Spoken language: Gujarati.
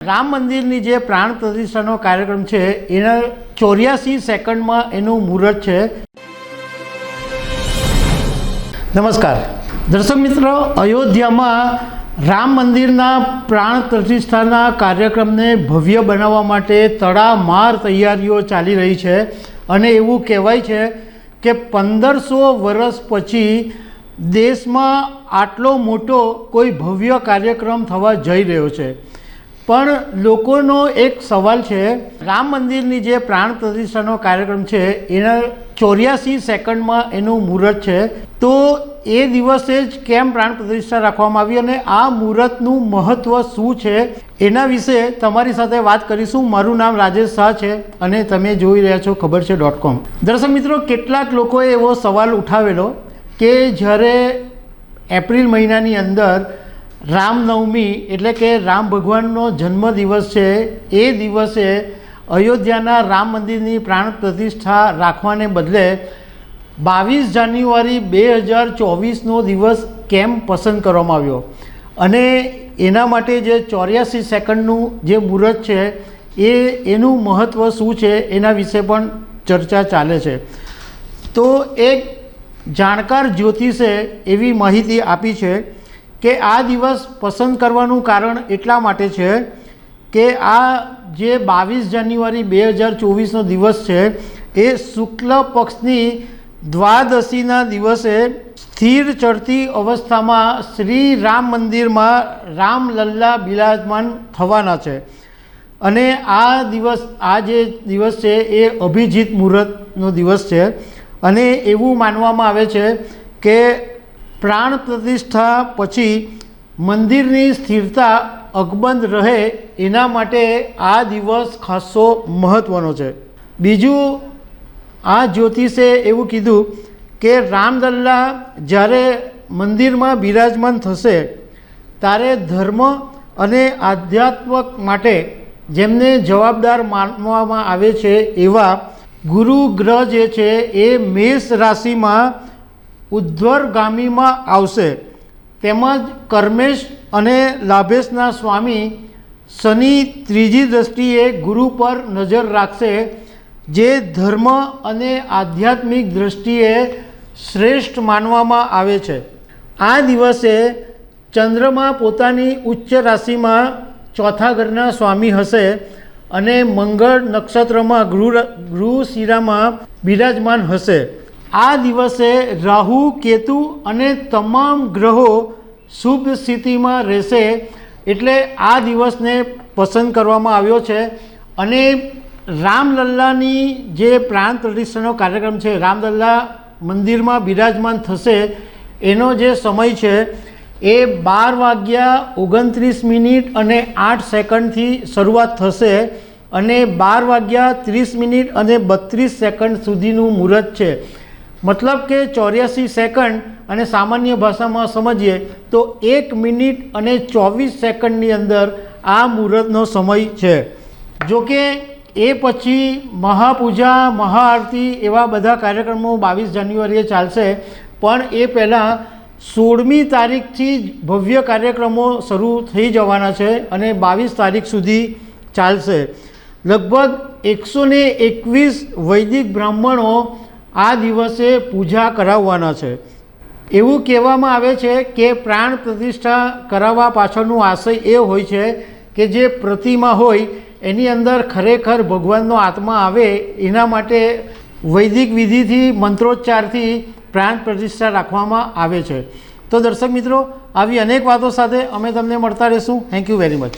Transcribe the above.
રામ મંદિરની જે પ્રાણ પ્રતિષ્ઠાનો કાર્યક્રમ છે એના 84 સેકન્ડમાં એનું મુહૂર્ત છે। નમસ્કાર દર્શક મિત્રો, અયોધ્યામાં રામ મંદિરના પ્રાણ પ્રતિષ્ઠાના કાર્યક્રમને ભવ્ય બનાવવા માટે તડામાર તૈયારીઓ ચાલી રહી છે અને એવું કહેવાય છે કે 1500 વર્ષ પછી દેશમાં આટલો મોટો કોઈ ભવ્ય કાર્યક્રમ થવા જઈ રહ્યો છે। પણ લોકોનો એક સવાલ છે, રામ મંદિરની જે પ્રાણ પ્રતિષ્ઠાનો કાર્યક્રમ છે એના 84 સેકન્ડમાં એનું મુહૂર્ત છે, તો એ દિવસે જ કેમ પ્રાણ પ્રતિષ્ઠા રાખવામાં આવી અને આ મુહૂર્તનું મહત્ત્વ શું છે એના વિશે તમારી સાથે વાત કરીશું। મારું નામ રાજેશ શાહ છે અને તમે જોઈ રહ્યા છો ખબર છે.com। દર્શક મિત્રો, કેટલાક લોકોએ એવો સવાલ ઉઠાવેલો કે જ્યારે એપ્રિલ મહિનાની અંદર રામનવમી એટલે કે રામ ભગવાનનો જન્મદિવસ છે, એ દિવસે અયોધ્યાના રામ મંદિરની પ્રાણ પ્રતિષ્ઠા રાખવાને બદલે 22 જાન્યુઆરી 2024નો દિવસ કેમ પસંદ કરવામાં આવ્યો અને એના માટે જે 84 સેકન્ડનું જે મુહૂર્ત છે એનું મહત્ત્વ શું છે એના વિશે પણ ચર્ચા ચાલે છે। તો એક જાણકાર જ્યોતિષે એવી માહિતી આપી છે કે આ દિવસ પસંદ કરવાનું કારણ એટલા માટે છે કે આ જે 22 જાન્યુઆરી 2024નો દિવસ છે એ શુક્લ પક્ષની દ્વાદશીના દિવસે સ્થિર ચડતી અવસ્થામાં શ્રી રામ મંદિરમાં રામલલ્લા બિરાજમાન થવાના છે અને આ જે દિવસ છે એ અભિજીત મુહૂર્તનો દિવસ છે અને એવું માનવામાં આવે છે કે પ્રાણ પ્રતિષ્ઠા પછી મંદિરની સ્થિરતા અકબંધ રહે એના માટે આ દિવસ ખાસો મહત્ત્વનો છે। બીજું, આ જ્યોતિષે એવું કીધું કે રામલલ્લા જ્યારે મંદિરમાં બિરાજમાન થશે ત્યારે ધર્મ અને આધ્યાત્મ માટે જેમને જવાબદાર માનવામાં આવે છે એવા ગુરુ ગ્રહ જે છે એ મેષ રાશિમાં ઉર્ધ્વગામીમાં આવશે, તેમજ કર્મેશ અને લાભેશના સ્વામી શનિ ત્રીજી દ્રષ્ટિએ ગુરુ પર નજર રાખશે, જે ધર્મ અને આધ્યાત્મિક દ્રષ્ટિએ શ્રેષ્ઠ માનવામાં આવે છે। આ દિવસે ચંદ્રમા પોતાની ઉચ્ચ રાશિમાં ચોથા ઘરના સ્વામી હશે અને મંગળ નક્ષત્રમાં ગૃહશિરામાં બિરાજમાન હશે। આ દિવસે રાહુ, કેતુ અને તમામ ગ્રહો શુભ સ્થિતિમાં રહેશે, એટલે આ દિવસને પસંદ કરવામાં આવ્યો છે અને રામલલ્લાની જે પ્રાણ પ્રતિષ્ઠાનો કાર્યક્રમ છે, રામલલ્લા મંદિરમાં બિરાજમાન થશે એનો જે સમય છે એ 12:29 અને 8 સેકન્ડથી શરૂઆત થશે અને 12:30 અને 32 સેકન્ડ સુધીનું મુહૂર્ત છે। મતલબ કે 84 સેકન્ડ અને સામાન્ય ભાષામાં સમજીએ તો 1 મિનિટ અને 24 સેકન્ડની અંદર આ મુહૂર્તનો સમય છે। જોકે એ પછી મહાપૂજા, મહાઆરતી એવા બધા કાર્યક્રમો 22 જાન્યુઆરીએ ચાલશે, પણ એ પહેલાં 16મી તારીખથી જ ભવ્ય કાર્યક્રમો શરૂ થઈ જવાના છે અને 22 તારીખ સુધી ચાલશે। લગભગ 121 વૈદિક બ્રાહ્મણો આ દિવસે પૂજા કરાવવાના છે। એવું કહેવામાં આવે છે કે પ્રાણ પ્રતિષ્ઠા કરાવવા પાછળનું આશય એ હોય છે કે જે પ્રતિમા હોય એની અંદર ખરેખર ભગવાનનો આત્મા આવે, એના માટે વૈદિક વિધિથી, મંત્રોચ્ચારથી પ્રાણ પ્રતિષ્ઠા રાખવામાં આવે છે। તો દર્શક મિત્રો, આવી અનેક વાતો સાથે અમે તમને મળતા રહીશું। Thank you very much.